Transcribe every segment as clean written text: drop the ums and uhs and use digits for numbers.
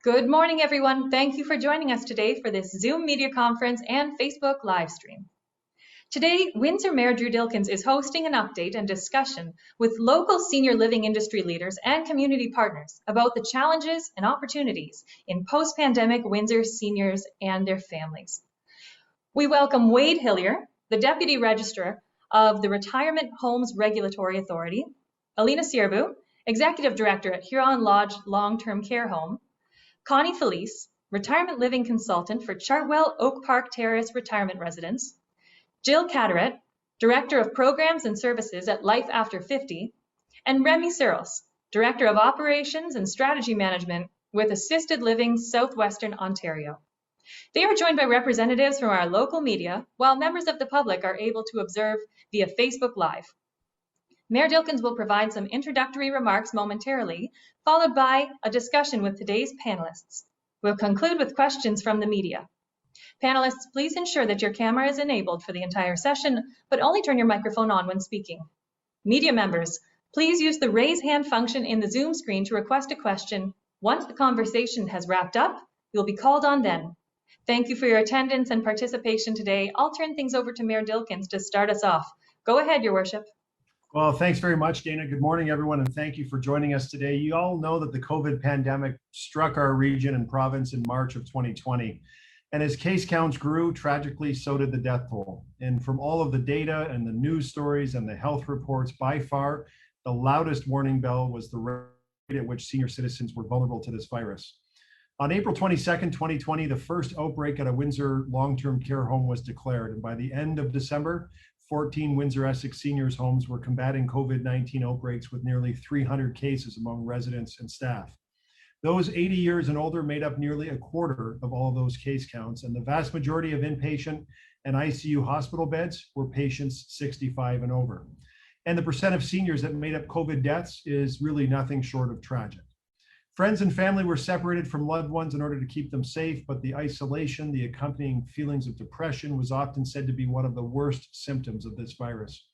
Good morning, everyone. Thank you for joining us today for this Zoom media conference and Facebook live stream. Today, Windsor Mayor Drew Dilkens is hosting an update and discussion with local senior living industry leaders and community partners about the challenges and opportunities in post-pandemic Windsor seniors and their families. We welcome Wade Hillier, the Deputy Registrar of the Retirement Homes Regulatory Authority, Alina Sirbu, Executive Director at Huron Lodge Long-Term Care Home, Connie FILICE, Retirement Living Consultant for Chartwell Oak Park Terrace Retirement Residence, Jill Carteret, Director of Programs and Services at Life After 50, and Remy Searles, Director of Operations and Strategy Management with Assisted Living Southwestern Ontario. They are joined by representatives from our local media, while members of the public are able to observe via Facebook Live. Mayor Dilkens will provide some introductory remarks momentarily, followed by a discussion with today's panelists. We'll conclude with questions from the media. Panelists, please ensure that your camera is enabled for the entire session, but only turn your microphone on when speaking. Media members, please use the raise hand function in the Zoom screen to request a question. Once the conversation has wrapped up, you'll be called on then. Thank you for your attendance and participation today. I'll turn things over to Mayor Dilkens to start us off. Go ahead, Your Worship. Well, thanks very much, Dana. Good morning, everyone, and thank you for joining us today. You all know that the COVID pandemic struck our region and province in March of 2020. And as case counts grew, tragically, so did the death toll. And from all of the data and the news stories and the health reports, by far, the loudest warning bell was the rate at which senior citizens were vulnerable to this virus. On April 22nd, 2020, the first outbreak at a Windsor long-term care home was declared. And by the end of December, 14 Windsor Essex seniors homes were combating COVID-19 outbreaks with nearly 300 cases among residents and staff. Those 80 years and older made up nearly a quarter of all of those case counts, and the vast majority of inpatient and ICU hospital beds were patients 65 and over. And the percent of seniors that made up COVID deaths is really nothing short of tragic. Friends and family were separated from loved ones in order to keep them safe, but the isolation, the accompanying feelings of depression was often said to be one of the worst symptoms of this virus.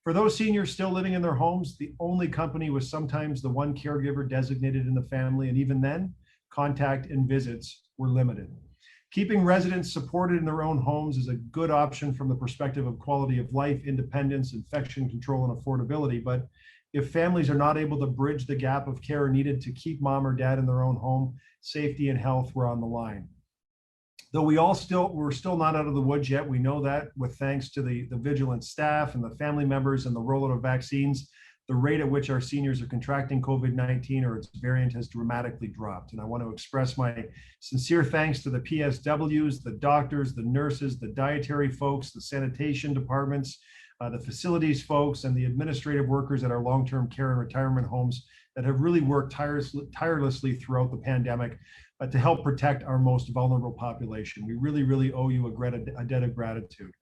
For those seniors still living in their homes, the only company was sometimes the one caregiver designated in the family, and even then, contact and visits were limited. Keeping residents supported in their own homes is a good option from the perspective of quality of life, independence, infection control, and affordability, but if families are not able to bridge the gap of care needed to keep mom or dad in their own home, safety and health were on the line. Though we're still not out of the woods yet, we know that with thanks to the vigilant staff and the family members and the rollout of vaccines, the rate at which our seniors are contracting COVID-19 or its variant has dramatically dropped. And I want to express my sincere thanks to the PSWs, the doctors, the nurses, the dietary folks, the sanitation departments, the facilities folks, and the administrative workers at our long-term care and retirement homes that have really worked tirelessly throughout the pandemic to help protect our most vulnerable population. We really owe you a debt of gratitude.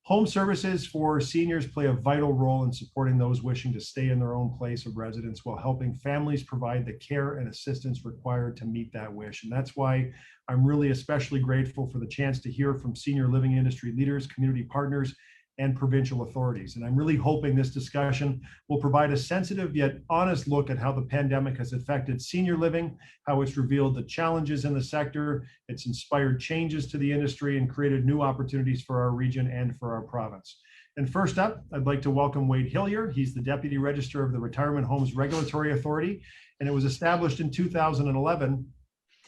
Home services for seniors play a vital role in supporting those wishing to stay in their own place of residence while helping families provide the care and assistance required to meet that wish. And that's why I'm really especially grateful for the chance to hear from senior living industry leaders, community partners, and provincial authorities. And I'm really hoping this discussion will provide a sensitive yet honest look at how the pandemic has affected senior living, how it's revealed the challenges in the sector, it's inspired changes to the industry and created new opportunities for our region and for our province. And first up, I'd like to welcome Wade Hillier. He's the Deputy Registrar of the Retirement Homes Regulatory Authority, and it was established in 2011.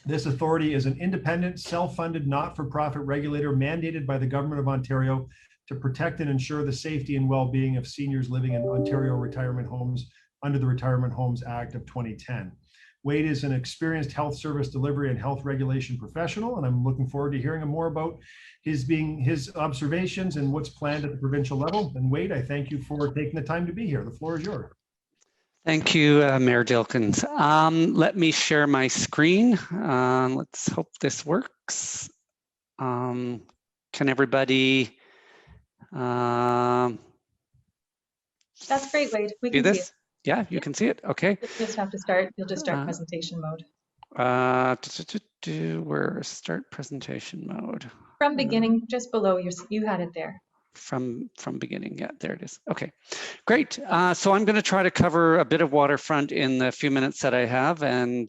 This authority is an independent, self-funded, not-for-profit regulator mandated by the Government of Ontario to protect and ensure the safety and well-being of seniors living in Ontario retirement homes under the Retirement Homes Act of 2010. Wade is an experienced health service delivery and health regulation professional, and I'm looking forward to hearing more about his observations and what's planned at the provincial level. And Wade, I thank you for taking the time to be here. The floor is yours. Thank you, Mayor Dilkens. Let me share my screen. Let's hope this works. Can everybody That's great, Wade. We can do this? See it. Yeah, you can see it. Okay. You'll just have to start. You'll just start presentation mode. Where start presentation mode? From beginning, just below you had it there. From beginning, yeah, there it is. Okay, great. So I'm going to try to cover a bit of waterfront in the few minutes that I have, and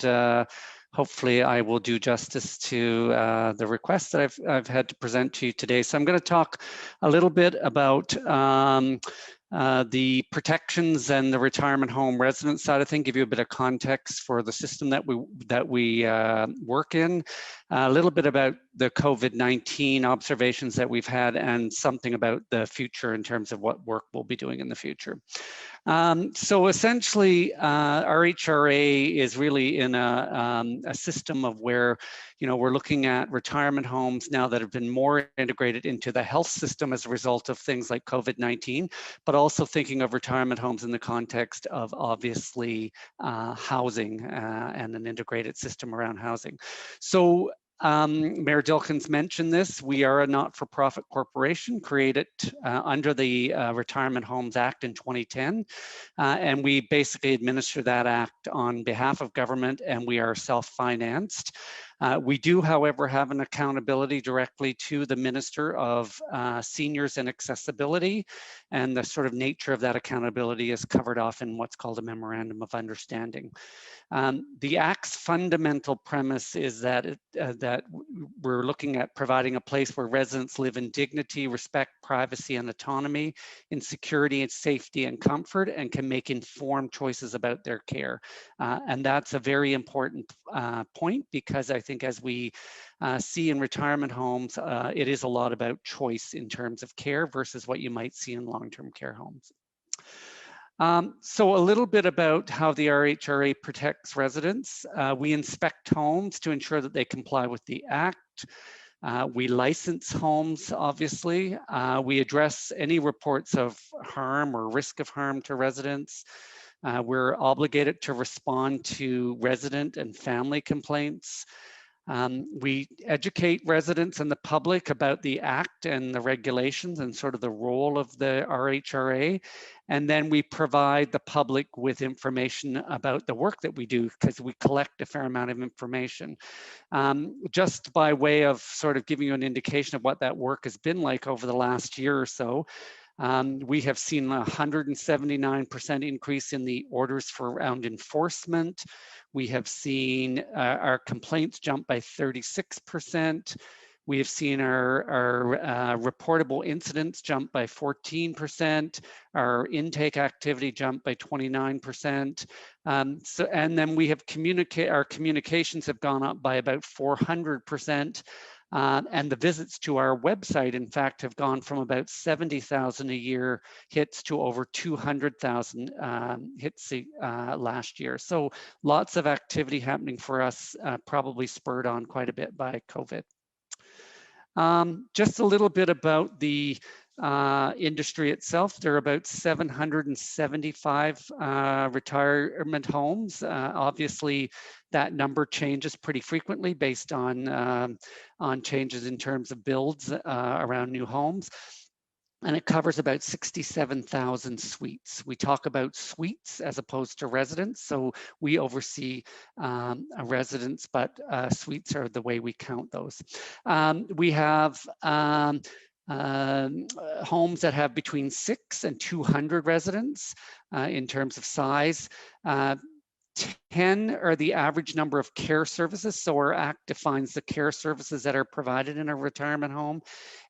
hopefully I will do justice to the request that I've had to present to you today. So I'm going to talk a little bit about the protections and the retirement home resident side of things, give you a bit of context for the system that we work in, a little bit about the COVID-19 observations that we've had, and something about the future in terms of what work we'll be doing in the future. So essentially, RHRA is really in a system of where, you know, we're looking at retirement homes now that have been more integrated into the health system as a result of things like COVID-19, but also thinking of retirement homes in the context of obviously housing and an integrated system around housing. So Mayor Dilkens mentioned this. We are a not-for-profit corporation created under the Retirement Homes Act in 2010, and we basically administer that act on behalf of government, and we are self-financed. We do, however, have an accountability directly to the Minister of Seniors and Accessibility, and the sort of nature of that accountability is covered off in what's called a Memorandum of Understanding. The Act's fundamental premise is that that we're looking at providing a place where residents live in dignity, respect, privacy, and autonomy, in security and safety and comfort, and can make informed choices about their care. And that's a very important point, because I think as we see in retirement homes, it is a lot about choice in terms of care versus what you might see in long-term care homes. So a little bit about how the RHRA protects residents. We inspect homes to ensure that they comply with the Act. We license homes, obviously. We address any reports of harm or risk of harm to residents. We're obligated to respond to resident and family complaints. We educate residents and the public about the Act and the regulations and sort of the role of the RHRA. And then we provide the public with information about the work that we do, because we collect a fair amount of information. Just by way of sort of giving you an indication of what that work has been like over the last year or so, we have seen a 179% increase in the orders for around enforcement. We have seen our complaints jump by 36%. We have seen our reportable incidents jump by 14%. Our intake activity jump by 29%. And then we have our communications have gone up by about 400%. And the visits to our website, in fact, have gone from about 70,000 a year hits to over 200,000 hits last year. So lots of activity happening for us, probably spurred on quite a bit by COVID. Just a little bit about the industry itself. There are about 775 retirement homes. Obviously, that number changes pretty frequently based on changes in terms of builds around new homes. And it covers about 67,000 suites. We talk about suites as opposed to residents. So we oversee residents, but suites are the way we count those. We have homes that have between 6 and 200 residents in terms of size. 10 are the average number of care services. So our Act defines the care services that are provided in a retirement home.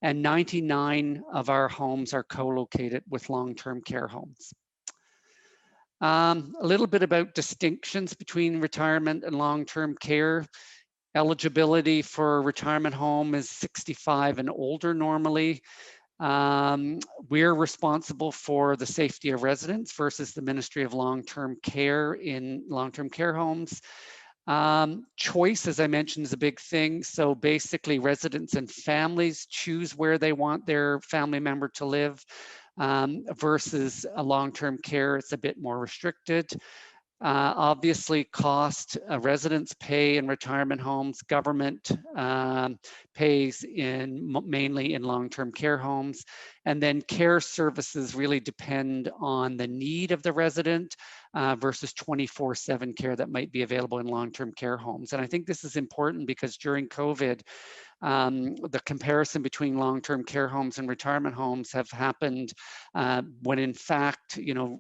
And 99 of our homes are co-located with long-term care homes. A little bit about distinctions between retirement and long-term care. Eligibility for a retirement home is 65 and older normally. We're responsible for the safety of residents versus the Ministry of Long-Term Care in long-term care homes. Choice, as I mentioned, is a big thing. So basically residents and families choose where they want their family member to live versus a long-term care, it's a bit more restricted. Obviously, cost, residents pay in retirement homes, government pays mainly in long-term care homes, and then care services really depend on the need of the resident versus 24/7 care that might be available in long-term care homes. And I think this is important because during COVID, the comparison between long-term care homes and retirement homes have happened when in fact,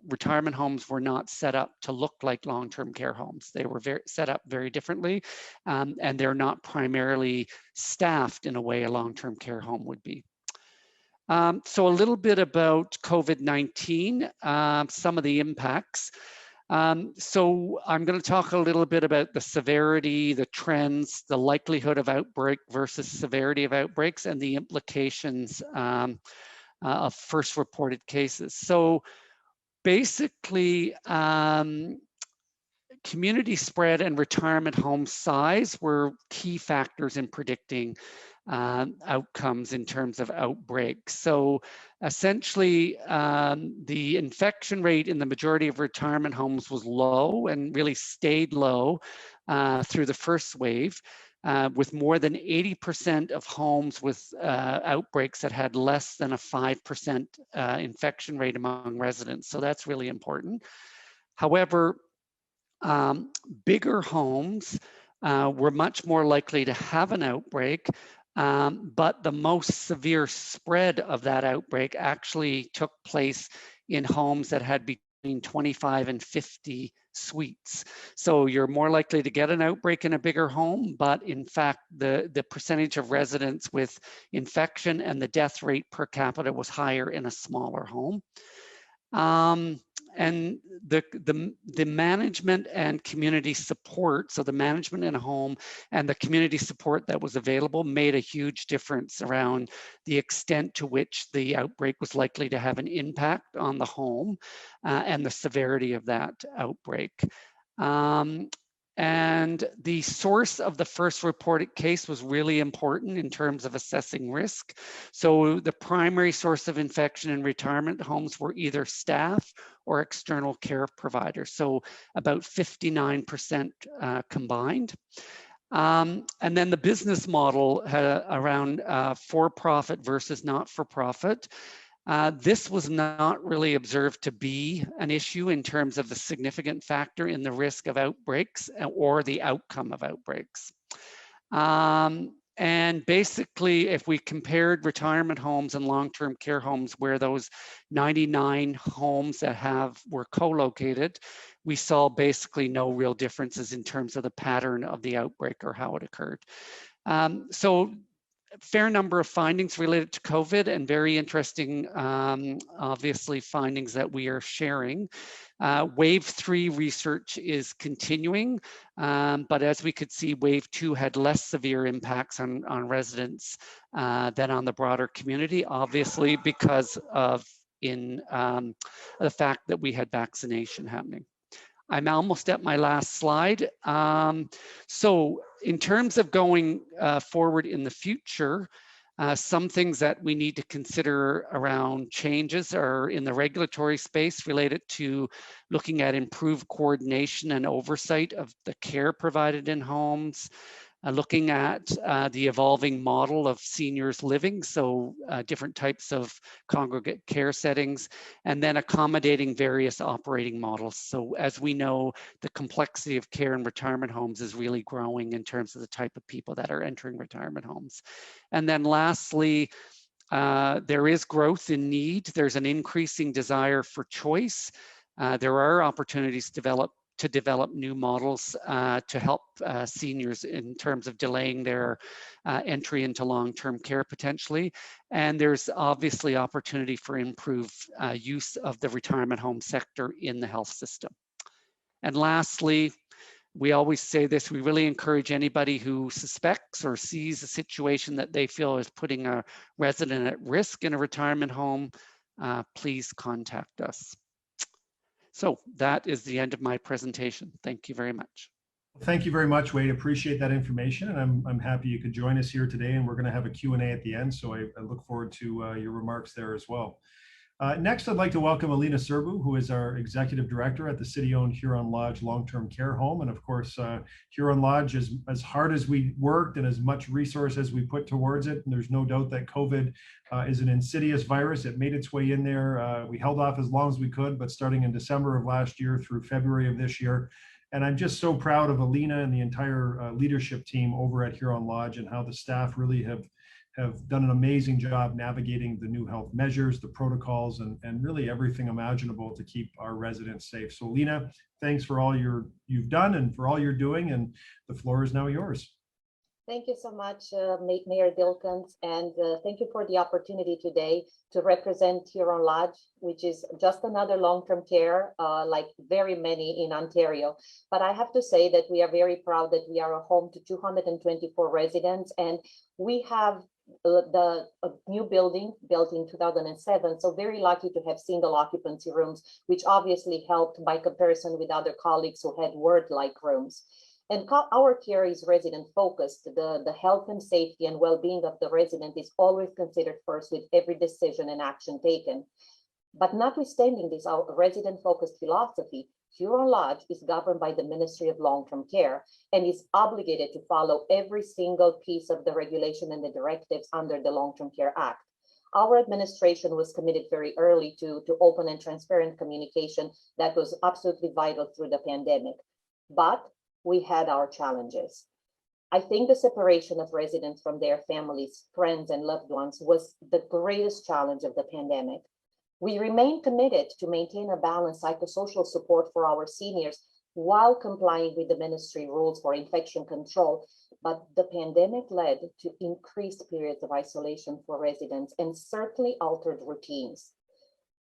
retirement homes were not set up to look like long-term care homes. They were set up very differently, and they're not primarily staffed in a way a long-term care home would be. So a little bit about COVID-19, some of the impacts. So I'm going to talk a little bit about the severity, the trends, the likelihood of outbreak versus severity of outbreaks, and the implications of first reported cases. So basically, community spread and retirement home size were key factors in predicting outcomes in terms of outbreaks. So essentially, the infection rate in the majority of retirement homes was low and really stayed low through the first wave, with more than 80% of homes with outbreaks that had less than a 5% infection rate among residents. So that's really important. However, bigger homes were much more likely to have an outbreak, but the most severe spread of that outbreak actually took place in homes that had between 25 and 50 suites. So you're more likely to get an outbreak in a bigger home, but in fact, the percentage of residents with infection and the death rate per capita was higher in a smaller home. And the management and community support, so the management in a home and the community support that was available made a huge difference around the extent to which the outbreak was likely to have an impact on the home and the severity of that outbreak. And the source of the first reported case was really important in terms of assessing risk. So the primary source of infection in retirement homes were either staff or external care providers. So about 59% combined. And then the business model around for-profit versus not-for-profit. This was not really observed to be an issue in terms of the significant factor in the risk of outbreaks or the outcome of outbreaks. And basically, if we compared retirement homes and long-term care homes where those 99 homes that were co-located, we saw basically no real differences in terms of the pattern of the outbreak or how it occurred. So fair number of findings related to COVID and very interesting, obviously, findings that we are sharing. Wave 3 research is continuing, but as we could see, Wave 2 had less severe impacts on residents than on the broader community, obviously because of the fact that we had vaccination happening. I'm almost at my last slide. So in terms of going forward in the future, some things that we need to consider around changes are in the regulatory space related to looking at improved coordination and oversight of the care provided in homes, looking at the evolving model of seniors living, so different types of congregate care settings, and then accommodating various operating models. So as we know, the complexity of care in retirement homes is really growing in terms of the type of people that are entering retirement homes. And then lastly, there is growth in need. There's an increasing desire for choice. There are opportunities to develop new models to help seniors in terms of delaying their entry into long-term care potentially. And there's obviously opportunity for improved use of the retirement home sector in the health system. And lastly, we always say this, we really encourage anybody who suspects or sees a situation that they feel is putting a resident at risk in a retirement home, please contact us. So that is the end of my presentation. Thank you very much. Thank you very much, Wade. Appreciate that information, and I'm happy you could join us here today, and we're going to have a Q&A at the end, so I look forward to your remarks there as well. Next, I'd like to welcome Alina Serbu, who is our Executive Director at the city-owned Huron Lodge Long-Term Care Home. And of course, Huron Lodge, as hard as we worked and as much resource as we put towards it, and there's no doubt that COVID is an insidious virus. It made its way in there. We held off as long as we could, but starting in December of last year through February of this year. And I'm just so proud of Alina and the entire leadership team over at Huron Lodge and how the staff really have done an amazing job navigating the new health measures, the protocols, and really everything imaginable to keep our residents safe. So Lena, thanks for all you've done and for all you're doing, and the floor is now yours. Thank you so much, Mayor Dilkens, and thank you for the opportunity today to represent Huron Lodge, which is just another long-term care, like very many in Ontario. But I have to say that we are very proud that we are a home to 224 residents, and we have a new building built in 2007, so very lucky to have single occupancy rooms, which obviously helped by comparison with other colleagues who had ward-like rooms. And our care is resident focused. The health and safety and well-being of the resident is always considered first with every decision and action taken. But notwithstanding this, our resident focused philosophy, Huron Lodge is governed by the Ministry of Long-Term Care and is obligated to follow every single piece of the regulation and the directives under the Long-Term Care Act. Our administration was committed very early to open and transparent communication that was absolutely vital through the pandemic. But we had our challenges. I think the separation of residents from their families, friends, and loved ones was the greatest challenge of the pandemic. We remain committed to maintain a balanced psychosocial support for our seniors while complying with the ministry rules for infection control, but the pandemic led to increased periods of isolation for residents and certainly altered routines.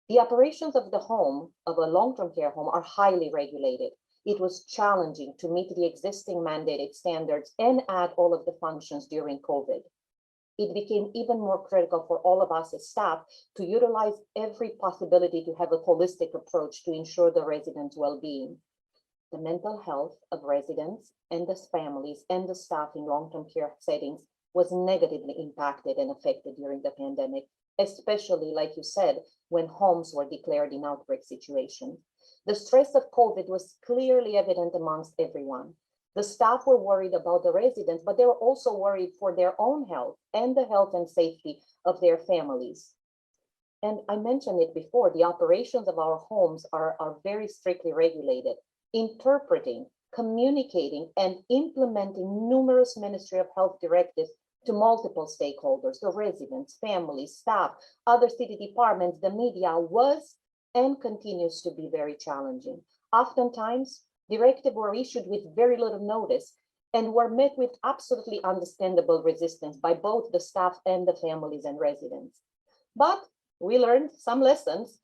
The operations of the home, of a long-term care home, are highly regulated. It was challenging to meet the existing mandated standards and add all of the functions during COVID. It became even more critical for all of us as staff to utilize every possibility to have a holistic approach to ensure the residents' well-being. The mental health of residents and the families and the staff in long-term care settings was negatively impacted and affected during the pandemic, especially, like you said, when homes were declared in outbreak situation. The stress of COVID was clearly evident amongst everyone. The staff were worried about the residents, but they were also worried for their own health and the health and safety of their families. And I mentioned it before, the operations of our homes are very strictly regulated. Interpreting, communicating, and implementing numerous Ministry of Health directives to multiple stakeholders, the residents, families, staff, other city departments, the media was and continues to be very challenging. Oftentimes, directives were issued with very little notice and were met with absolutely understandable resistance by both the staff and the families and residents. But we learned some lessons.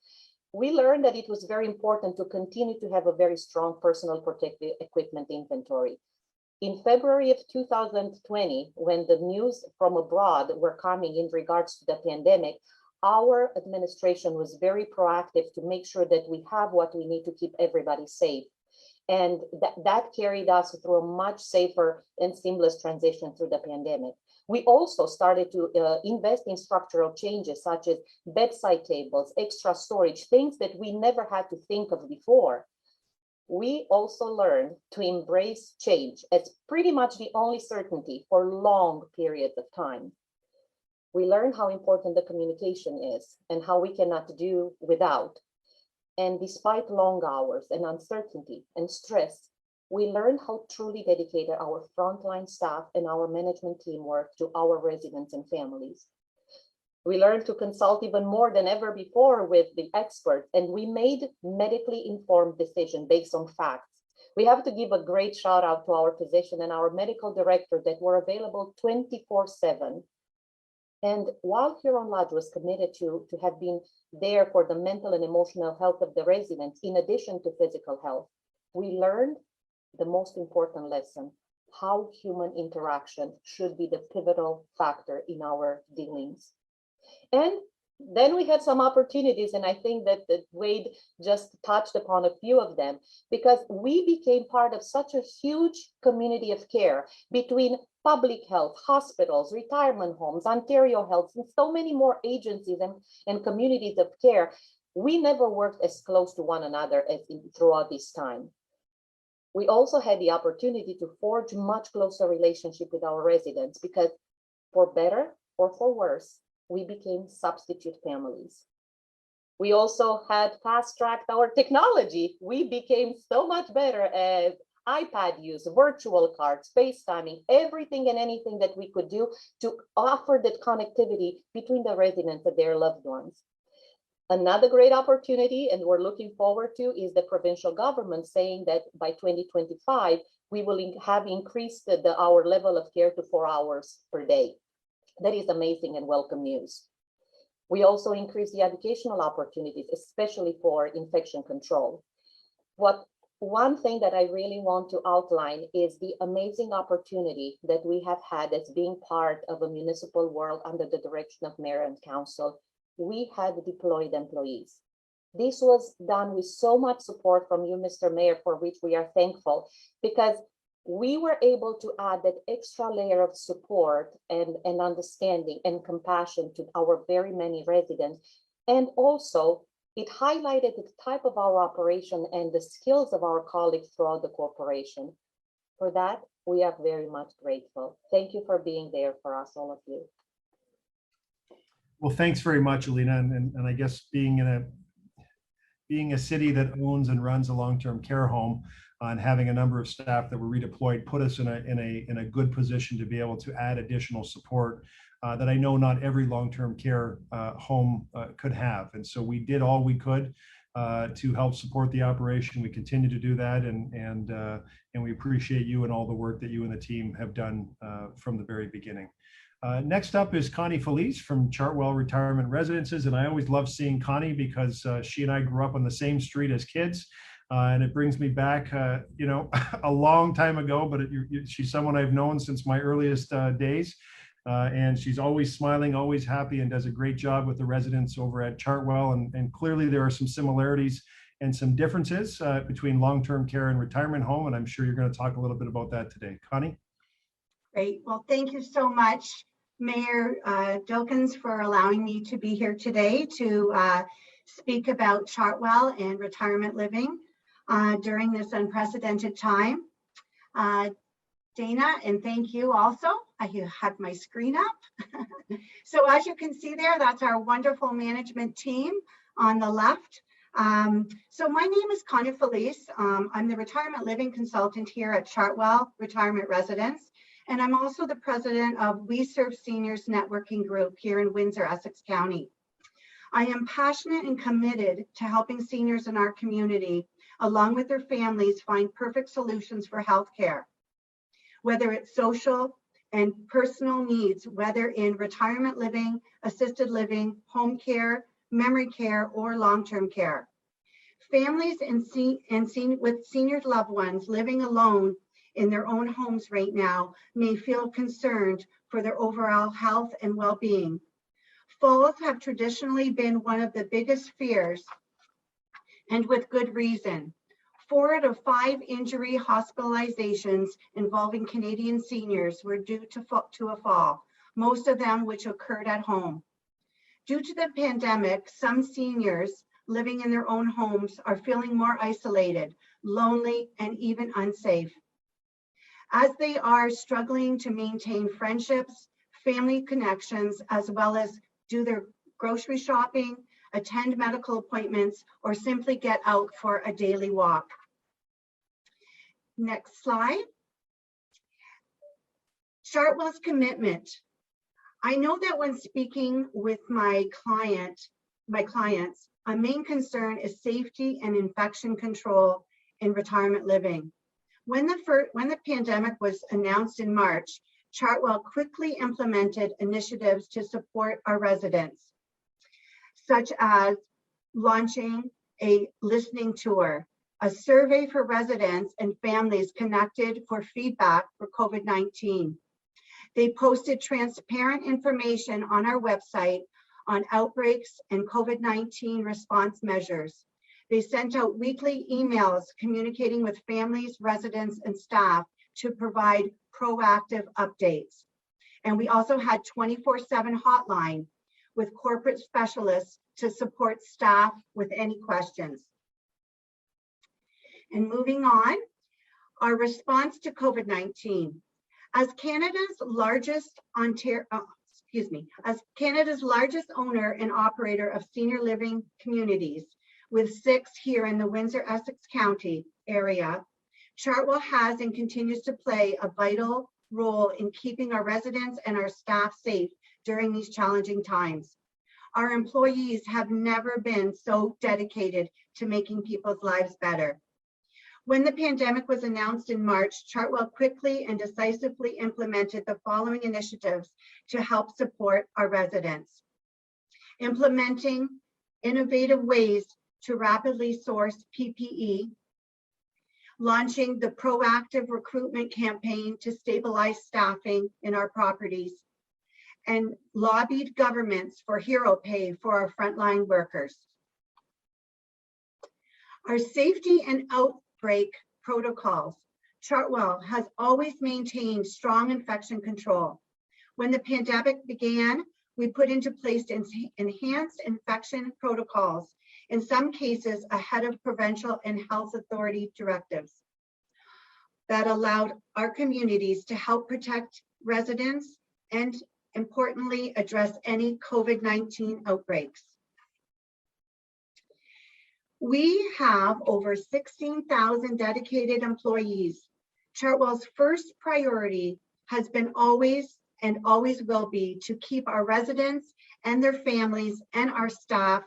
We learned that it was very important to continue to have a very strong personal protective equipment inventory. In February of 2020, when the news from abroad were coming in regards to the pandemic, our administration was very proactive to make sure that we have what we need to keep everybody safe. And that carried us through a much safer and seamless transition through the pandemic. We also started to invest in structural changes such as bedside tables, extra storage, things that we never had to think of before. We also learned to embrace change as pretty much the only certainty for long periods of time. We learned how important the communication is and how we cannot do without. And despite long hours and uncertainty and stress, we learned how truly dedicated our frontline staff and our management team were to our residents and families. We learned to consult even more than ever before with the experts, and we made medically informed decisions based on facts. We have to give a great shout out to our physician and our medical director that were available 24/7. And while Huron Lodge was committed to have been there for the mental and emotional health of the residents, in addition to physical health, we learned the most important lesson, how human interaction should be the pivotal factor in our dealings. And Then we had some opportunities, and I think that Wade just touched upon a few of them, because we became part of such a huge community of care between public health, hospitals, retirement homes, Ontario Health, and so many more agencies and communities of care. We never worked as close to one another as throughout this time. We also had the opportunity to forge much closer relationship with our residents, because for better or for worse, we became substitute families. We also had fast-tracked our technology. We became so much better at iPad use, virtual cards, FaceTiming, everything and anything that we could do to offer that connectivity between the residents and their loved ones. Another great opportunity, and we're looking forward to, is the provincial government saying that by 2025, we will have increased our level of care to 4 hours per day. That is amazing and welcome news. We also increased the educational opportunities, especially for infection control. One thing that I really want to outline is the amazing opportunity that we have had as being part of a municipal world under the direction of Mayor and Council. We had deployed employees. This was done with so much support from you, Mr. Mayor, for which we are thankful, because we were able to add that extra layer of support and understanding and compassion to our very many residents. And also, it highlighted the type of our operation and the skills of our colleagues throughout the corporation. For that, we are very much grateful. Thank you for being there for us, all of you. Well, thanks very much, Alina. And I guess being a city that owns and runs a long-term care home, and having a number of staff that were redeployed put us in a good position to be able to add additional support that I know not every long-term care home could have. And so we did all we could to help support the operation. We continue to do that, and we appreciate you and all the work that you and the team have done from the very beginning. Next up is Connie FILICE from Chartwell Retirement Residences, and I always love seeing Connie because she and I grew up on the same street as kids. And it brings me back, you know, a long time ago, but she's someone I've known since my earliest days. And she's always smiling, always happy, and does a great job with the residents over at Chartwell. And clearly there are some similarities and some differences between long-term care and retirement home. And I'm sure you're going to talk a little bit about that today. Connie? Great. Well, thank you so much, Mayor Dilkens, for allowing me to be here today to speak about Chartwell and retirement living during this unprecedented time. Dana, and thank you also. I have my screen up. So as you can see there, that's our wonderful management team on the left. So my name is Connie FILICE. I'm the retirement living consultant here at Chartwell Retirement Residence, and I'm also the president of We Serve Seniors Networking Group here in Windsor, Essex County. I am passionate and committed to helping seniors in our community, along with their families, find perfect solutions for healthcare, whether it's social and personal needs, whether in retirement living, assisted living, home care, memory care, or long-term care. Families with senior loved ones living alone in their own homes right now may feel concerned for their overall health and well-being. Falls have traditionally been one of the biggest fears, and with good reason. 4 out of 5 injury hospitalizations involving Canadian seniors were due to a fall, most of them which occurred at home. Due to the pandemic, some seniors living in their own homes are feeling more isolated, lonely, and even unsafe, as they are struggling to maintain friendships, family connections, as well as do their grocery shopping, attend medical appointments, or simply get out for a daily walk. Next slide. Chartwell's commitment. I know that when speaking with my clients, a main concern is safety and infection control in retirement living. When the pandemic was announced in March, Chartwell quickly implemented initiatives to support our residents, such as launching a listening tour, a survey for residents and families connected for feedback for COVID-19. They posted transparent information on our website on outbreaks and COVID-19 response measures. They sent out weekly emails communicating with families, residents, and staff to provide proactive updates. And we also had 24/7 hotline with corporate specialists to support staff with any questions. And moving on, our response to COVID-19. As Canada's largest owner and operator of senior living communities, with 6 here in the Windsor-Essex County area, Chartwell has and continues to play a vital role in keeping our residents and our staff safe during these challenging times. Our employees have never been so dedicated to making people's lives better. When the pandemic was announced in March, Chartwell quickly and decisively implemented the following initiatives to help support our residents. Implementing innovative ways to rapidly source PPE, launching the proactive recruitment campaign to stabilize staffing in our properties, and lobbied governments for hero pay for our frontline workers. Our safety and outbreak protocols. Chartwell has always maintained strong infection control. When the pandemic began, we put into place enhanced infection protocols, in some cases ahead of provincial and health authority directives that allowed our communities to help protect residents and, importantly, address any COVID-19 outbreaks. We have over 16,000 dedicated employees. Chartwell's first priority has been always and always will be to keep our residents and their families and our staff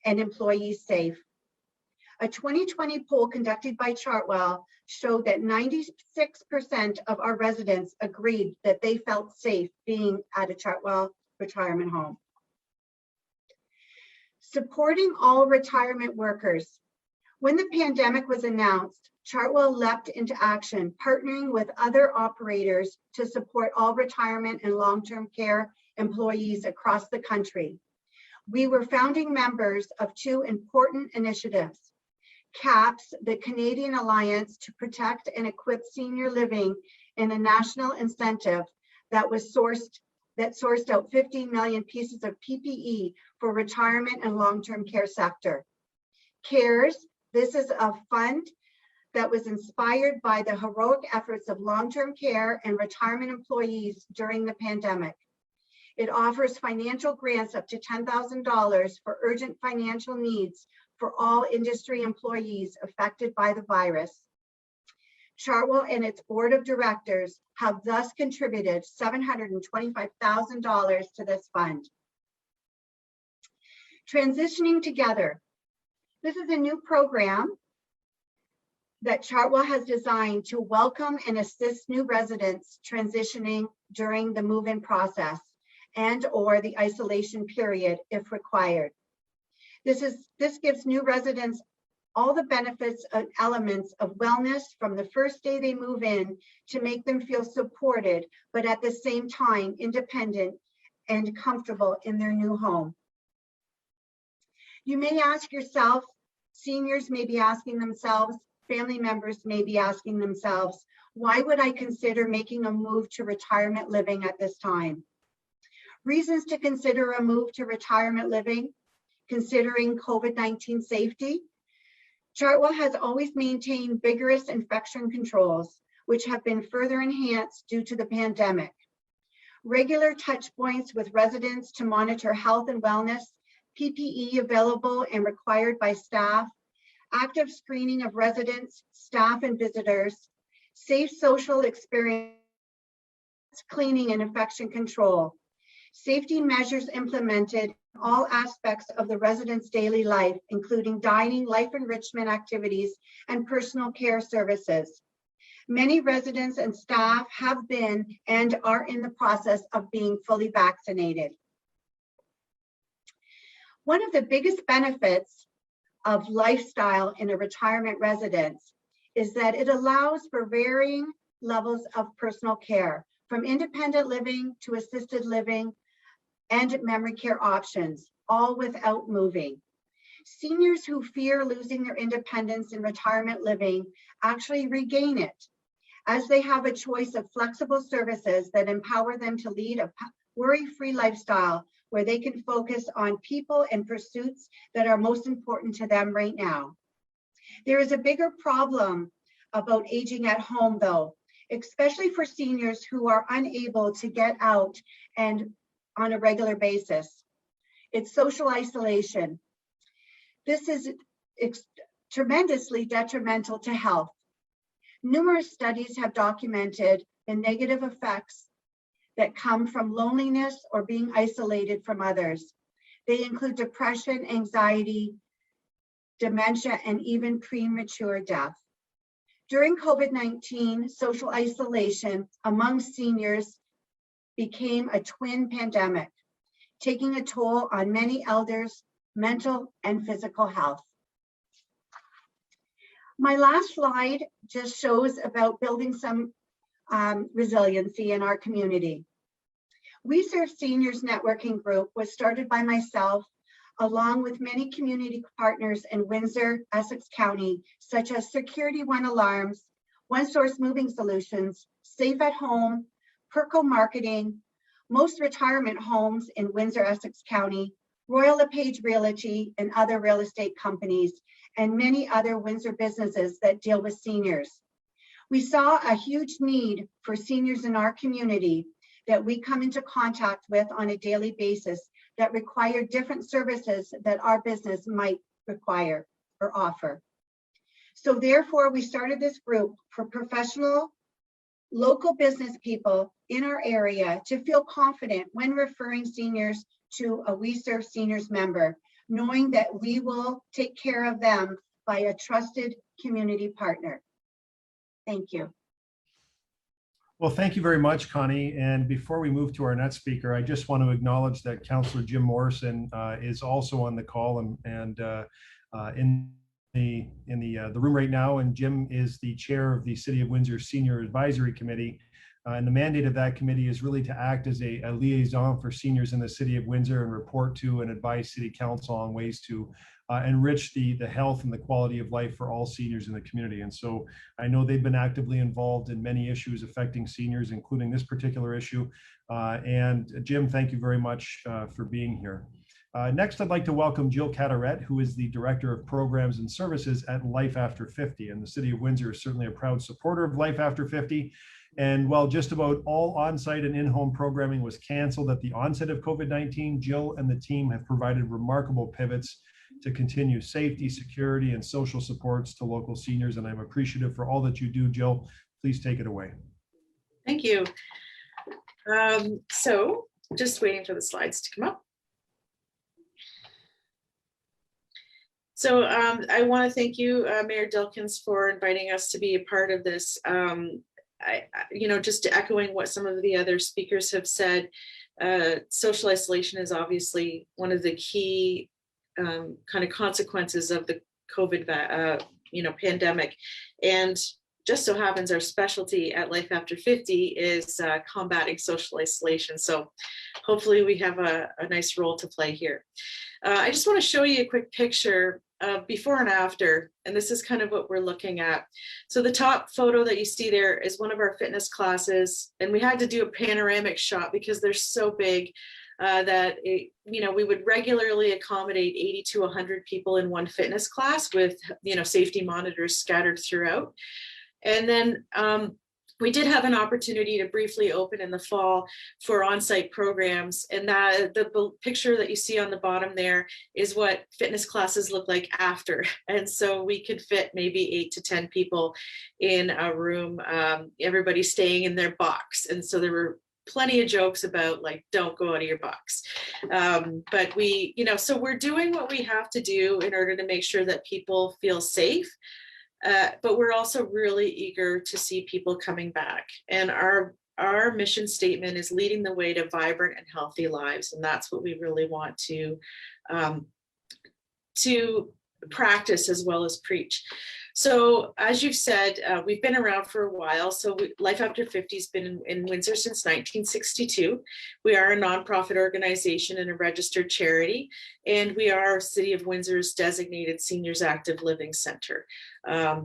and employees safe. A 2020 poll conducted by Chartwell showed that 96% of our residents agreed that they felt safe being at a Chartwell retirement home. Supporting all retirement workers. When the pandemic was announced, Chartwell leapt into action, partnering with other operators to support all retirement and long-term care employees across the country. We were founding members of 2 important initiatives. CAPS, the Canadian Alliance to Protect and Equip Senior Living, in a national incentive that sourced out 50 million pieces of PPE for retirement and long-term care sector. CARES, this is a fund that was inspired by the heroic efforts of long-term care and retirement employees during the pandemic. It offers financial grants up to $10,000 for urgent financial needs for all industry employees affected by the virus. Chartwell and its board of directors have thus contributed $725,000 to this fund. Transitioning Together. This is a new program that Chartwell has designed to welcome and assist new residents transitioning during the move-in process and or the isolation period if required. This gives new residents all the benefits and elements of wellness from the first day they move in to make them feel supported, but at the same time independent and comfortable in their new home. You may ask yourself, seniors may be asking themselves, family members may be asking themselves, why would I consider making a move to retirement living at this time? Reasons to consider a move to retirement living, considering COVID-19 safety. Chartwell has always maintained vigorous infection controls, which have been further enhanced due to the pandemic. Regular touch points with residents to monitor health and wellness, PPE available and required by staff, active screening of residents, staff, and visitors, safe social experience, cleaning and infection control, safety measures implemented in all aspects of the residents' daily life, including dining, life enrichment activities, and personal care services. Many residents and staff have been and are in the process of being fully vaccinated. One of the biggest benefits of lifestyle in a retirement residence is that it allows for varying levels of personal care, from independent living to assisted living, and memory care options, all without moving. Seniors who fear losing their independence in retirement living actually regain it, as they have a choice of flexible services that empower them to lead a worry-free lifestyle where they can focus on people and pursuits that are most important to them right now. There is a bigger problem about aging at home, though, especially for seniors who are unable to get out and on a regular basis. It's social isolation. This is tremendously detrimental to health. Numerous studies have documented the negative effects that come from loneliness or being isolated from others. They include depression, anxiety, dementia, and even premature death. During COVID-19, social isolation among seniors became a twin pandemic, taking a toll on many elders' mental and physical health. My last slide just shows about building some resiliency in our community. We Serve Seniors Networking Group was started by myself, along with many community partners in Windsor, Essex County, such as Security One Alarms, One Source Moving Solutions, Safe at Home, Perco Marketing, most retirement homes in Windsor, Essex County, Royal LePage Realty and other real estate companies, and many other Windsor businesses that deal with seniors. We saw a huge need for seniors in our community that we come into contact with on a daily basis that require different services that our business might require or offer. So therefore, we started this group for professional, local business people in our area to feel confident when referring seniors to a We Serve Seniors member, knowing that we will take care of them by a trusted community partner. Thank you. Well, thank you very much, Connie. And before we move to our next speaker, I just want to acknowledge that Councillor Jim Morrison is also on the call and in the room right now. And Jim is the chair of the City of Windsor Senior Advisory Committee. And the mandate of that committee is really to act as a liaison for seniors in the City of Windsor and report to and advise City Council on ways to enrich the health and the quality of life for all seniors in the community. And so I know they've been actively involved in many issues affecting seniors, including this particular issue. And Jim, thank you very much for being here. Next, I'd like to welcome Jill Cataret, who is the Director of Programs and Services at Life After 50. And the City of Windsor is certainly a proud supporter of Life After 50. And while just about all on-site and in-home programming was canceled at the onset of COVID-19, Jill and the team have provided remarkable pivots to continue safety, security, and social supports to local seniors. And I'm appreciative for all that you do, Jill. Please take it away. Thank you. So just waiting for the slides to come up. So I want to thank you, Mayor Dilkens, for inviting us to be a part of this. Just echoing what some of the other speakers have said, social isolation is obviously one of the key kind of consequences of the COVID, pandemic. And just so happens our specialty at Life After 50 is combating social isolation. So hopefully we have a nice role to play here. I just want to show you a quick picture of before and after, and this is kind of what we're looking at. So the top photo that you see there is one of our fitness classes, and we had to do a panoramic shot because they're so big that we would regularly accommodate 80 to 100 people in one fitness class with safety monitors scattered throughout. And then we did have an opportunity to briefly open in the fall for on-site programs, and that the picture that you see on the bottom there is what fitness classes look like after. And so we could fit maybe 8 to 10 people in a room, everybody staying in their box. And so there were plenty of jokes about like, don't go out of your box. But we, so we're doing what we have to do in order to make sure that people feel safe. But we're also really eager to see people coming back. And our mission statement is leading the way to vibrant and healthy lives. And that's what we really want to practice as well as preach. So as you've said, we've been around for a while. So Life After 50 has been in Windsor since 1962. We are a nonprofit organization and a registered charity, and we are City of Windsor's designated Seniors Active Living Center.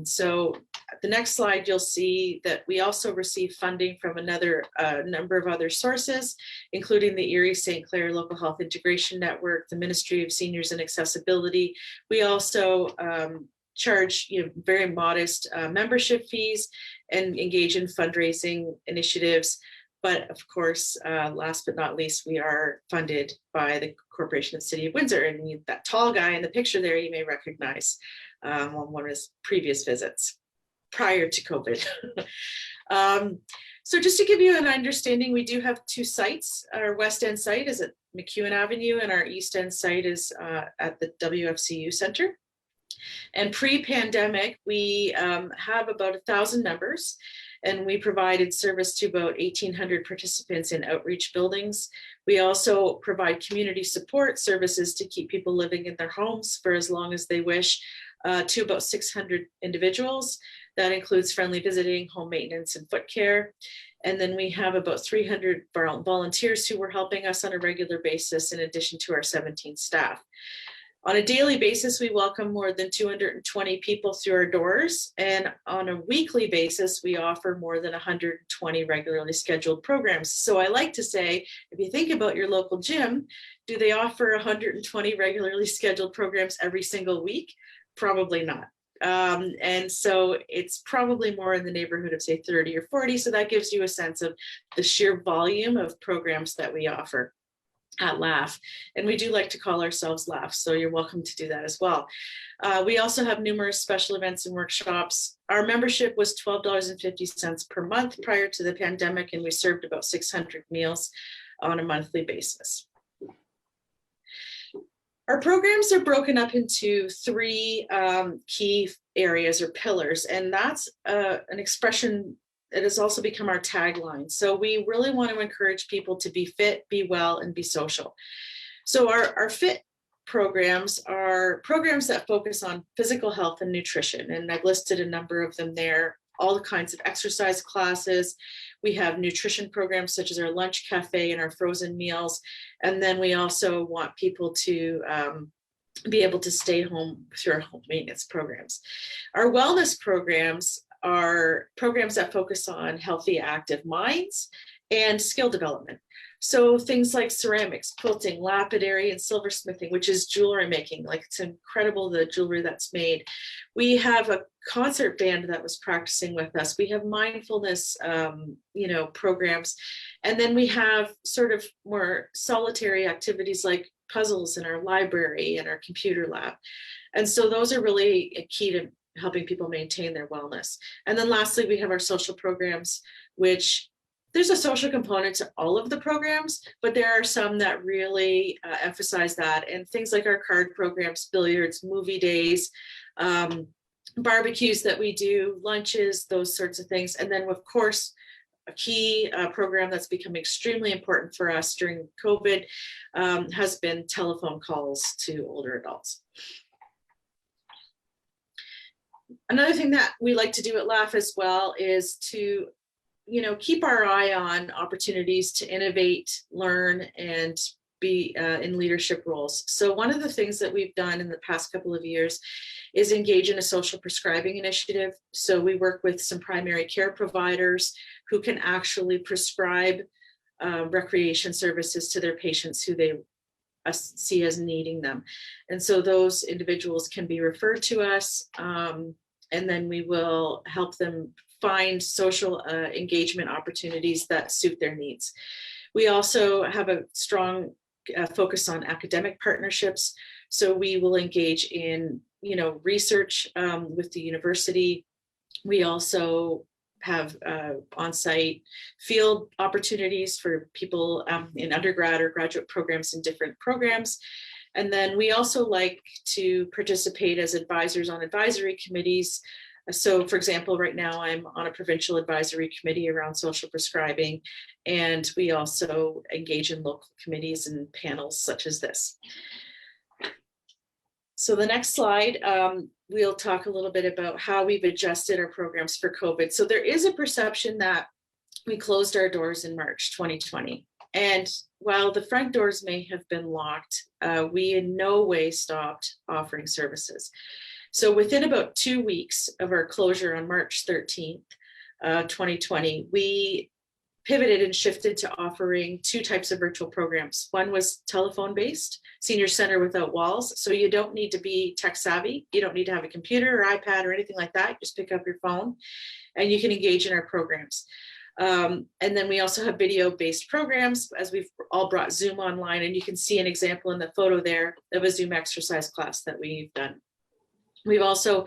So the next slide, you'll see that we also receive funding from another number of other sources, including the Erie St. Clair Local Health Integration Network, the Ministry of Seniors and Accessibility. We also charge very modest membership fees and engage in fundraising initiatives. But of course, last but not least, we are funded by the Corporation of the City of Windsor. And that tall guy in the picture there, you may recognize on one of his previous visits prior to COVID. So just to give you an understanding, we do have two sites. Our West End site is at McEwen Avenue, and our East End site is at the WFCU Center. And pre-pandemic, we have about 1,000 members, and we provided service to about 1,800 participants in outreach buildings. We also provide community support services to keep people living in their homes for as long as they wish, to about 600 individuals. That includes friendly visiting, home maintenance, and foot care. And then we have about 300 volunteers who were helping us on a regular basis, in addition to our 17 staff. On a daily basis, we welcome more than 220 people through our doors. And on a weekly basis, we offer more than 120 regularly scheduled programs. So I like to say, if you think about your local gym, do they offer 120 regularly scheduled programs every single week? Probably not. And so it's probably more in the neighborhood of, say, 30 or 40. So that gives you a sense of the sheer volume of programs that we offer at LAF. And we do like to call ourselves LAF, so you're welcome to do that as well. We also have numerous special events and workshops. Our membership was $12.50 per month prior to the pandemic, and we served about 600 meals on a monthly basis. Our programs are broken up into three key areas or pillars, and that's an expression that has also become our tagline. So we really want to encourage people to be fit, be well, and be social. So our fit programs are programs that focus on physical health and nutrition, and I've listed a number of them there. All the kinds of exercise classes. We have nutrition programs such as our lunch cafe and our frozen meals. And then we also want people to be able to stay home through our home maintenance programs. Our wellness programs are programs that focus on healthy, active minds and skill development. So things like ceramics, quilting, lapidary, and silversmithing, which is jewelry making. Like, it's incredible the jewelry that's made. We have a concert band that was practicing with us. We have mindfulness, programs. And then we have sort of more solitary activities like puzzles in our library and our computer lab. And so those are really a key to helping people maintain their wellness. And then lastly, we have our social programs, which there's a social component to all of the programs, but there are some that really emphasize that. And things like our card programs, billiards, movie days, barbecues that we do, lunches, those sorts of things. And then, of course, a key program that's become extremely important for us during COVID has been telephone calls to older adults. Another thing that we like to do at LAF as well is to, keep our eye on opportunities to innovate, learn, and be in leadership roles. So one of the things that we've done in the past couple of years is engage in a social prescribing initiative. So we work with some primary care providers who can actually prescribe recreation services to their patients who they see as needing them. And so those individuals can be referred to us, and then we will help them find social engagement opportunities that suit their needs. We also have a strong focus on academic partnerships. So we will engage in, research with the university. We also have on-site field opportunities for people in undergrad or graduate programs in different programs. And then we also like to participate as advisors on advisory committees. So, for example, right now I'm on a provincial advisory committee around social prescribing, and we also engage in local committees and panels such as this. So the next slide, we'll talk a little bit about how we've adjusted our programs for COVID. So there is a perception that we closed our doors in March 2020. And while the front doors may have been locked, we in no way stopped offering services. So within about 2 weeks of our closure on March 13th, 2020, we pivoted and shifted to offering 2 types of virtual programs. One was telephone-based, Senior Center Without Walls. So you don't need to be tech savvy. You don't need to have a computer or iPad or anything like that. Just pick up your phone and you can engage in our programs. And then we also have video-based programs, as we've all brought Zoom online, and you can see an example in the photo there of a Zoom exercise class that we've done. We've also,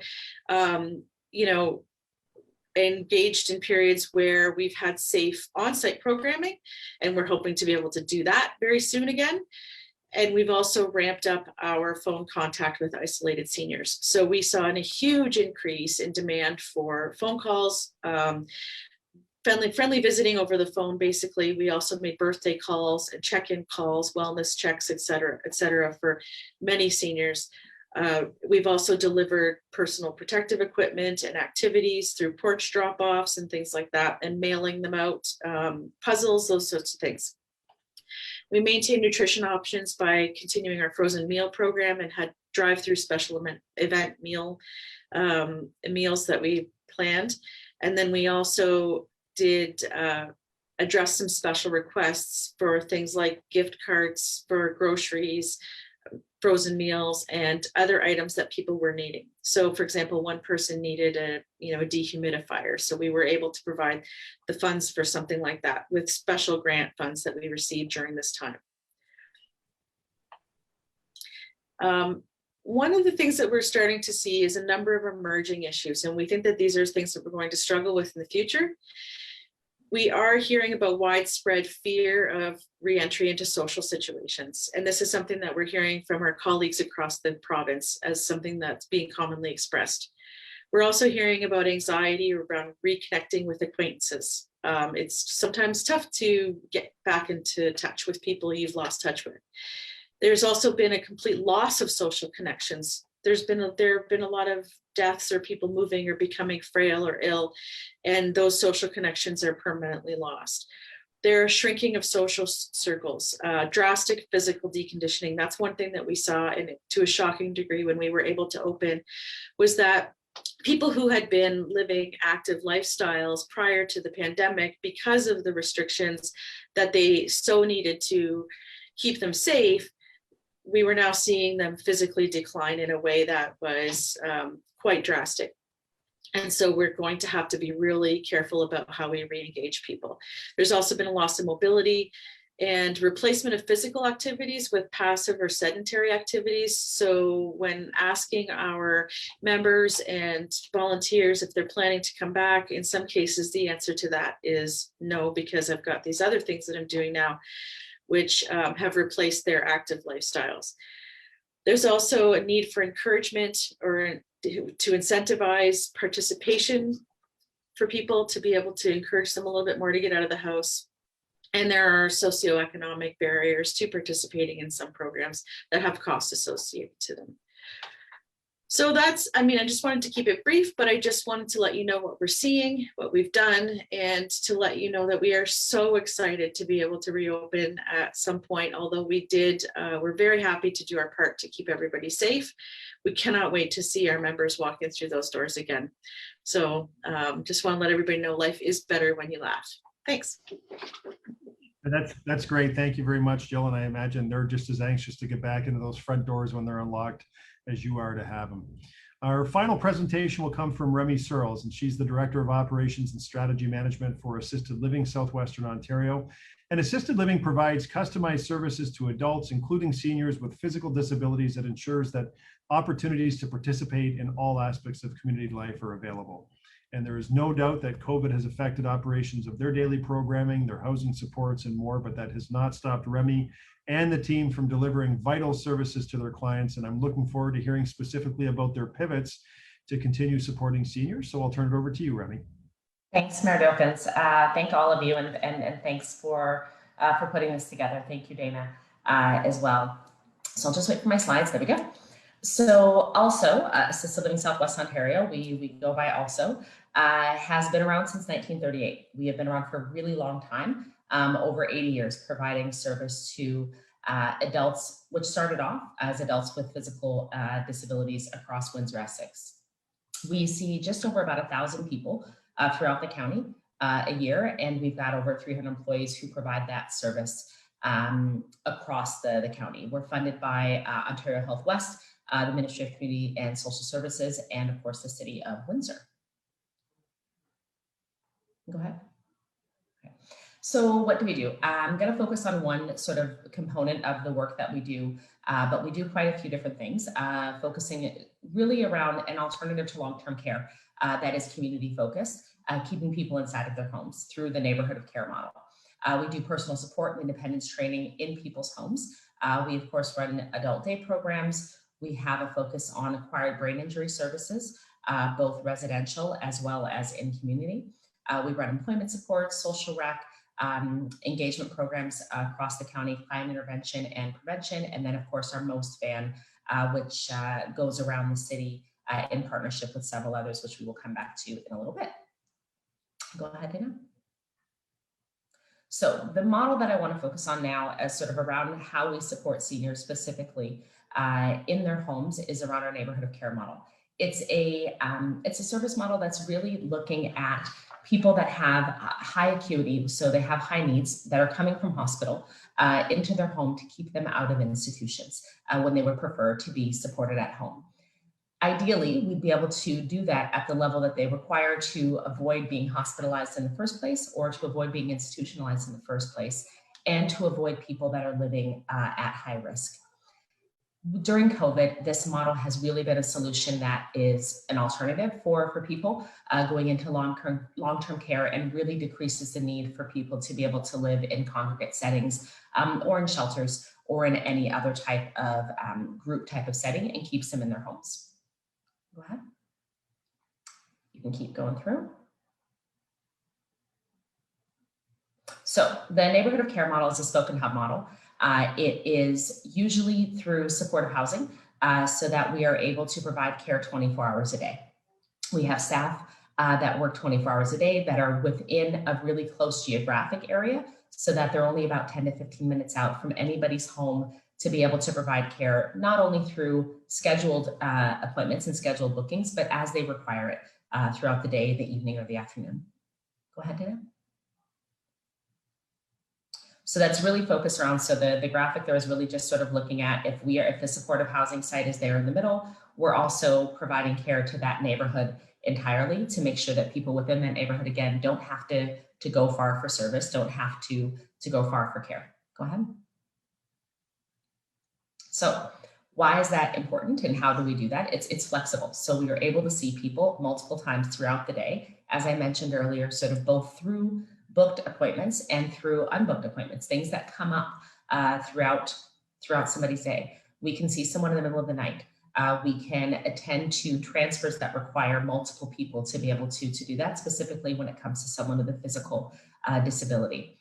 engaged in periods where we've had safe on-site programming, and we're hoping to be able to do that very soon again. And we've also ramped up our phone contact with isolated seniors. So we saw a huge increase in demand for phone calls, friendly visiting over the phone. Basically, we also made birthday calls and check-in calls, wellness checks, et cetera, for many seniors. We've also delivered personal protective equipment and activities through porch drop-offs and things like that, and mailing them out, puzzles, those sorts of things. We maintain nutrition options by continuing our frozen meal program and had drive-through special event meals that we planned. And then we also did address some special requests for things like gift cards for groceries, frozen meals, and other items that people were needing. So for example, one person needed a dehumidifier. So we were able to provide the funds for something like that with special grant funds that we received during this time. One of the things that we're starting to see is a number of emerging issues, and we think that these are things that we're going to struggle with in the future. We are hearing about widespread fear of re-entry into social situations. And this is something that we're hearing from our colleagues across the province as something that's being commonly expressed. We're also hearing about anxiety around reconnecting with acquaintances. It's sometimes tough to get back into touch with people you've lost touch with. There's also been a complete loss of social connections. There have been a lot of deaths or people moving or becoming frail or ill, and those social connections are permanently lost. There are shrinking of social circles, drastic physical deconditioning. That's one thing that we saw, and to a shocking degree when we were able to open, was that people who had been living active lifestyles prior to the pandemic, because of the restrictions that they so needed to keep them safe, we were now seeing them physically decline in a way that was quite drastic. And so we're going to have to be really careful about how we re-engage people. There's also been a loss of mobility and replacement of physical activities with passive or sedentary activities. So when asking our members and volunteers if they're planning to come back, in some cases, the answer to that is no, because I've got these other things that I'm doing now, which have replaced their active lifestyles. There's also a need for encouragement or to incentivize participation for people, to be able to encourage them a little bit more to get out of the house. And there are socioeconomic barriers to participating in some programs that have costs associated to them. So that's, I just wanted to keep it brief, but I just wanted to let you know what we're seeing, what we've done, and to let you know that we are so excited to be able to reopen at some point. Although we're very happy to do our part to keep everybody safe. We cannot wait to see our members walking through those doors again. So just want to let everybody know life is better when you laugh. Thanks. That's great. Thank you very much, Jill. And I imagine they're just as anxious to get back into those front doors when they're unlocked as you are to have them. Our final presentation will come from Remy Searles, and she's the Director of Operations and Strategy Management for Assisted Living Southwestern Ontario. And assisted living provides customized services to adults, including seniors with physical disabilities, that ensures that opportunities to participate in all aspects of community life are available. And there is no doubt that COVID has affected operations of their daily programming, their housing supports, and more, but that has not stopped Remy and the team from delivering vital services to their clients. And I'm looking forward to hearing specifically about their pivots to continue supporting seniors. So I'll turn it over to you, Remy. Thanks, Mayor Dilkens. Thank all of you, and thanks for putting this together. Thank you, Dana, as well. So I'll just wait for my slides. There we go. So ALSO, Assisted Living Southwest Ontario, we go by ALSO, has been around since 1938. We have been around for a really long time, over 80 years, providing service to adults, which started off as adults with physical disabilities across Windsor, Essex. We see just over about 1,000 people throughout the county a year, and we've got over 300 employees who provide that service across the county. We're funded by Ontario Health West, the Ministry of Community and Social Services, and of course the City of Windsor. Go ahead. Okay. So what do we do? I'm going to focus on one sort of component of the work that we do, but we do quite a few different things, focusing really around an alternative to long-term care that is community focused, keeping people inside of their homes through the neighborhood of care model. We do personal support and independence training in people's homes. We of course run adult day programs. We have a focus on acquired brain injury services, both residential as well as in community. We run employment support, social rec, engagement programs across the county, crime intervention and prevention, and then of course our MOST van, which goes around the city in partnership with several others, which we will come back to in a little bit. Go ahead, Dana. So the model that I want to focus on now as sort of around how we support seniors specifically in their homes is around our neighborhood of care model. It's a service model that's really looking at people that have high acuity, so they have high needs that are coming from hospital into their home to keep them out of institutions when they would prefer to be supported at home. Ideally, we'd be able to do that at the level that they require to avoid being hospitalized in the first place or to avoid being institutionalized in the first place and to avoid people that are living at high risk. During COVID, this model has really been a solution that is an alternative for people going into long-term care and really decreases the need for people to be able to live in congregate settings or in shelters or in any other type of group type of setting and keeps them in their homes. Go ahead. You can keep going through. So the neighborhood of care model is a spoken hub model. It is usually through supportive housing so that we are able to provide care 24 hours a day. We have staff that work 24 hours a day that are within a really close geographic area so that they're only about 10 to 15 minutes out from anybody's home to be able to provide care, not only through scheduled appointments and scheduled bookings, but as they require it throughout the day, the evening, or the afternoon. Go ahead, Dana. So that's really focused around, so the graphic there is really just sort of looking at if the supportive housing site is there in the middle, we're also providing care to that neighborhood entirely to make sure that people within that neighborhood, again, don't have to go far for service, don't have to go far for care. Go ahead. So why is that important and how do we do that? It's flexible. So we are able to see people multiple times throughout the day. As I mentioned earlier, sort of both through booked appointments and through unbooked appointments, things that come up throughout somebody's day. We can see someone in the middle of the night. We can attend to transfers that require multiple people to be able to do that, specifically when it comes to someone with a physical disability.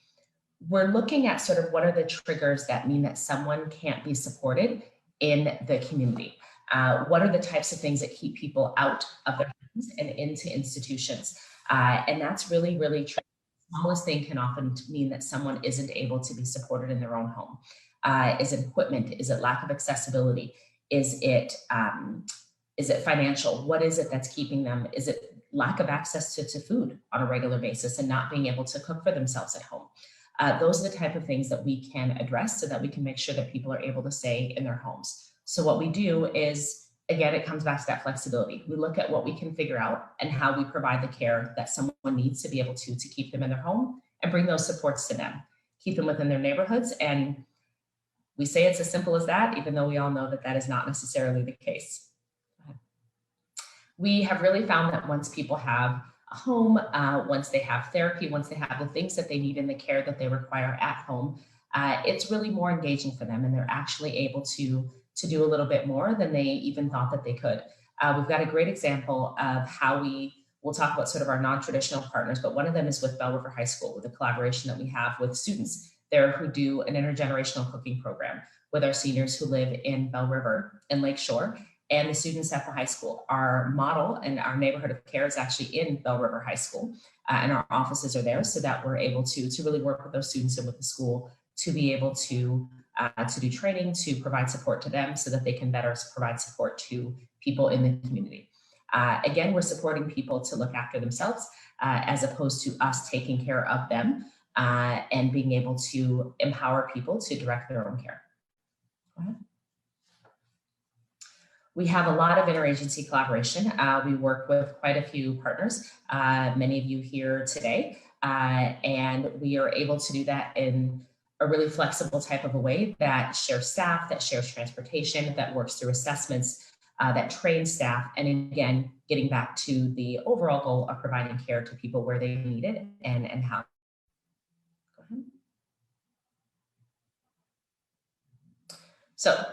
We're looking at sort of what are the triggers that mean that someone can't be supported in the community. What are the types of things that keep people out of their homes and into institutions? And that's really, really tricky. The smallest thing can often mean that someone isn't able to be supported in their own home. Is it equipment? Is it lack of accessibility? Is it financial? What is it that's keeping them? Is it lack of access to food on a regular basis and not being able to cook for themselves at home? Those are the type of things that we can address so that we can make sure that people are able to stay in their homes. So what we do is, again, it comes back to that flexibility. We look at what we can figure out and how we provide the care that someone needs to be able to keep them in their home and bring those supports to them, keep them within their neighborhoods. And we say it's as simple as that, even though we all know that that is not necessarily the case. We have really found that once people have a home, once they have therapy, once they have the things that they need in the care that they require at home, it's really more engaging for them and they're actually able to do a little bit more than they even thought that they could. We've got a great example of how we'll talk about sort of our non-traditional partners, but one of them is with Bell River High School with a collaboration that we have with students there who do an intergenerational cooking program with our seniors who live in Bell River and Lakeshore, and the students at the high school. Our model and our neighborhood of care is actually in Bell River High School, and our offices are there so that we're able to really work with those students and with the school to be able to do training, to provide support to them so that they can better provide support to people in the community. Again, we're supporting people to look after themselves as opposed to us taking care of them and being able to empower people to direct their own care. Go ahead. We have a lot of interagency collaboration. We work with quite a few partners, many of you here today, and we are able to do that in a really flexible type of a way that shares staff, that shares transportation, that works through assessments, that trains staff, and again, getting back to the overall goal of providing care to people where they need it and how. Go ahead. So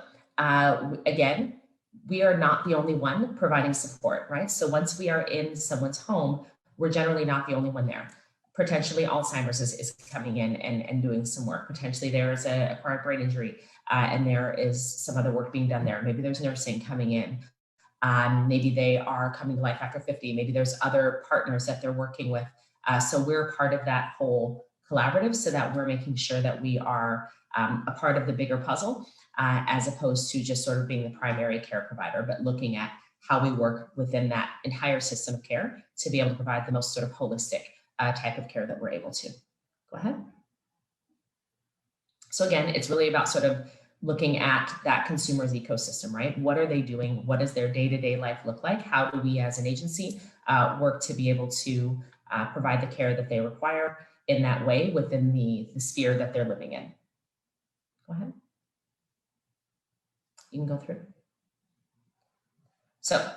again, we are not the only one providing support, right? So once we are in someone's home, we're generally not the only one there. Potentially Alzheimer's is coming in and doing some work. Potentially there is a acquired brain injury and there is some other work being done there. Maybe there's nursing coming in. Maybe they are coming to life after 50. Maybe there's other partners that they're working with. So we're part of that whole collaborative so that we're making sure that we are a part of the bigger puzzle as opposed to just sort of being the primary care provider, but looking at how we work within that entire system of care to be able to provide the most sort of holistic type of care that we're able to. Go ahead. So again, it's really about sort of looking at that consumer's ecosystem, right? What are they doing? What does their day-to-day life look like? How do we as an agency work to be able to provide the care that they require in that way within the sphere that they're living in? Go ahead. You can go through. So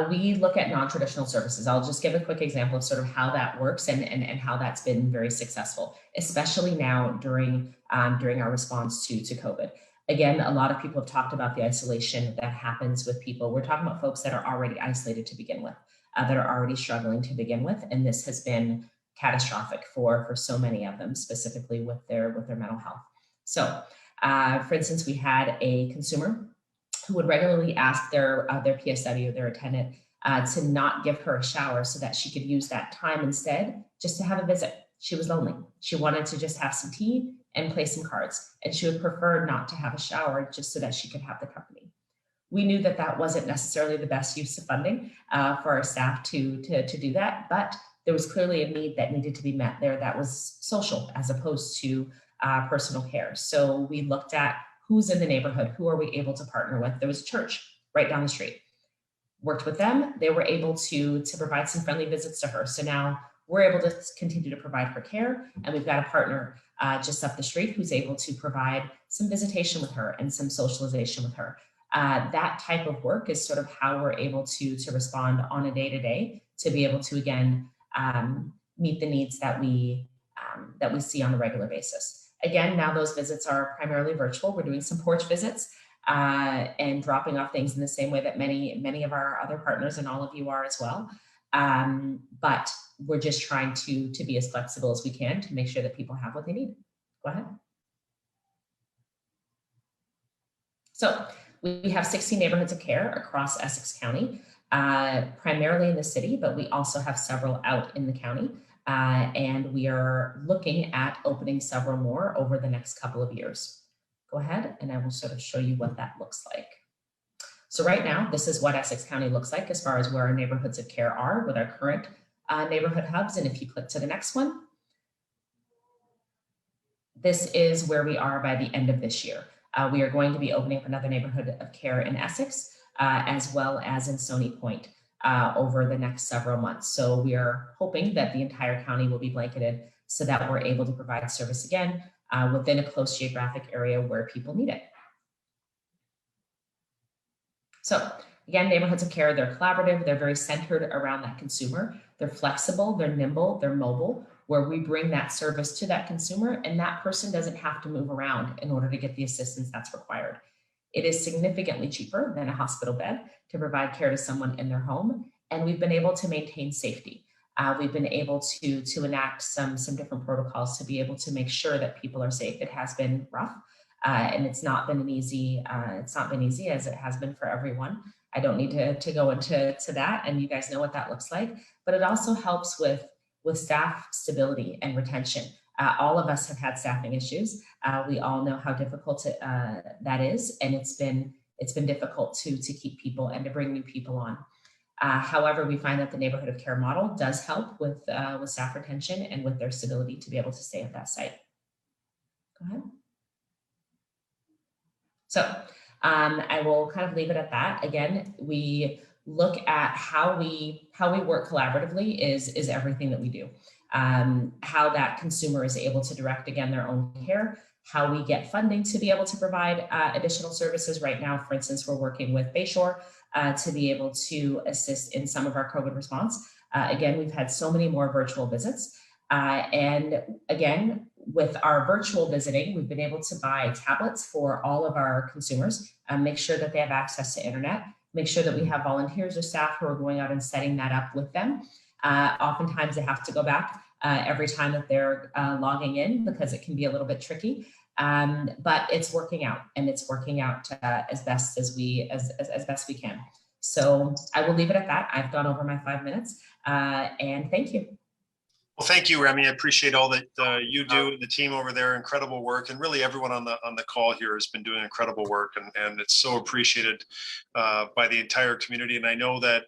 we look at non-traditional services. I'll just give a quick example of sort of how that works and how that's been very successful, especially now during our response to COVID. Again, a lot of people have talked about the isolation that happens with people. We're talking about folks that are already isolated to begin with, that are already struggling to begin with, and this has been catastrophic for so many of them, specifically with their mental health. So, for instance, we had a consumer who would regularly ask their PSW, their attendant, to not give her a shower so that she could use that time instead just to have a visit. She was lonely. She wanted to just have some tea and play some cards, and she would prefer not to have a shower just so that she could have the company. We knew that that wasn't necessarily the best use of funding for our staff to do that, but there was clearly a need that needed to be met there that was social as opposed to personal care. So we looked at who's in the neighborhood, who are we able to partner with? There was a church right down the street. Worked with them, they were able to provide some friendly visits to her. So now we're able to continue to provide her care, and we've got a partner just up the street who's able to provide some visitation with her and some socialization with her. That type of work is sort of how we're able to respond on a day-to-day to be able to, again, meet the needs that we see on a regular basis. Again, now those visits are primarily virtual. We're doing some porch visits and dropping off things in the same way that many of our other partners and all of you are as well. But we're just trying to be as flexible as we can to make sure that people have what they need. Go ahead. So we have 60 neighborhoods of care across Essex County, primarily in the city, but we also have several out in the county. And we are looking at opening several more over the next couple of years. Go ahead, and I will sort of show you what that looks like. So right now, this is what Essex County looks like as far as where our neighborhoods of care are with our current neighborhood hubs. And if you click to the next one, this is where we are by the end of this year. We are going to be opening up another neighborhood of care in Essex, as well as in Stony Point. Over the next several months. So we are hoping that the entire county will be blanketed so that we're able to provide service again within a close geographic area where people need it. So again, neighborhoods of care, they're collaborative, they're very centered around that consumer. They're flexible, they're nimble, they're mobile, where we bring that service to that consumer and that person doesn't have to move around in order to get the assistance that's required. It is significantly cheaper than a hospital bed to provide care to someone in their home, and we've been able to maintain safety. We've been able to enact some different protocols to be able to make sure that people are safe. It has been rough, And it's not been easy as it has been for everyone. I don't need to go into that, and you guys know what that looks like, but it also helps with staff stability and retention. All of us have had staffing issues. We all know how difficult that is, and it's been difficult to keep people and to bring new people on. However, we find that the neighborhood of care model does help with staff retention and with their stability to be able to stay at that site. Go ahead. So I will kind of leave it at that. Again, we look at how we work collaboratively is everything that we do. How that consumer is able to direct, again, their own care, how we get funding to be able to provide additional services. Right now, for instance, we're working with Bayshore to be able to assist in some of our COVID response. Again, we've had so many more virtual visits. And again, with our virtual visiting, we've been able to buy tablets for all of our consumers, make sure that they have access to internet, make sure that we have volunteers or staff who are going out and setting that up with them. Oftentimes they have to go back every time that they're logging in because it can be a little bit tricky. But it's working out, and it's working out as best we can. So I will leave it at that. I've gone over my 5 minutes, and thank you. Well, thank you, Remy. I appreciate all that you do and the team over there. Incredible work, and really everyone on the call here has been doing incredible work, and it's so appreciated by the entire community. And I know that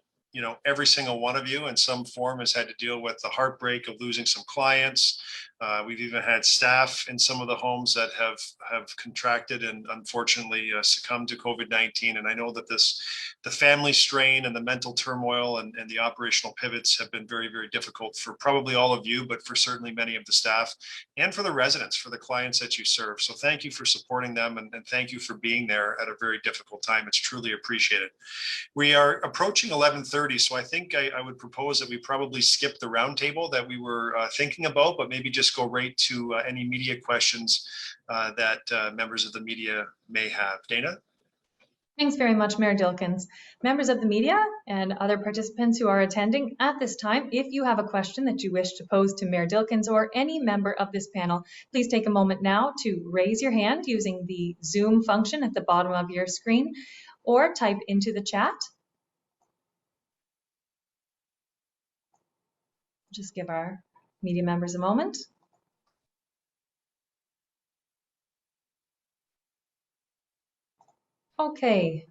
every single one of you in some form has had to deal with the heartbreak of losing some clients. We've even had staff in some of the homes that have contracted and unfortunately succumbed to COVID-19. And I know that the family strain and the mental turmoil and the operational pivots have been very, very difficult for probably all of you, but for certainly many of the staff and for the residents, for the clients that you serve. So thank you for supporting them, and thank you for being there at a very difficult time. It's truly appreciated. We are approaching 11:30, so I think I would propose that we probably skip the roundtable that we were thinking about, but maybe just go right to any media questions that members of the media may have. Dana? Thanks very much, Mayor Dilkens. Members of the media and other participants who are attending at this time, if you have a question that you wish to pose to Mayor Dilkens or any member of this panel, please take a moment now to raise your hand using the Zoom function at the bottom of your screen, or type into the chat. Just give our media members a moment. Okay,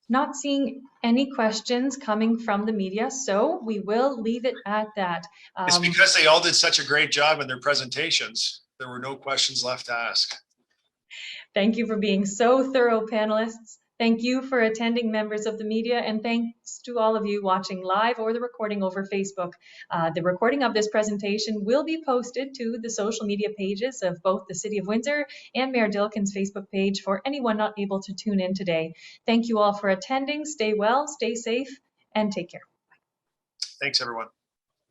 not seeing any questions coming from the media, so we will leave it at that. It's because they all did such a great job in their presentations. There were no questions left to ask. Thank you for being so thorough, panelists. Thank you for attending, members of the media, and thanks to all of you watching live or the recording over Facebook. The recording of this presentation will be posted to the social media pages of both the City of Windsor and Mayor Dilkens' Facebook page for anyone not able to tune in today. Thank you all for attending. Stay well, stay safe, and take care. Thanks, everyone.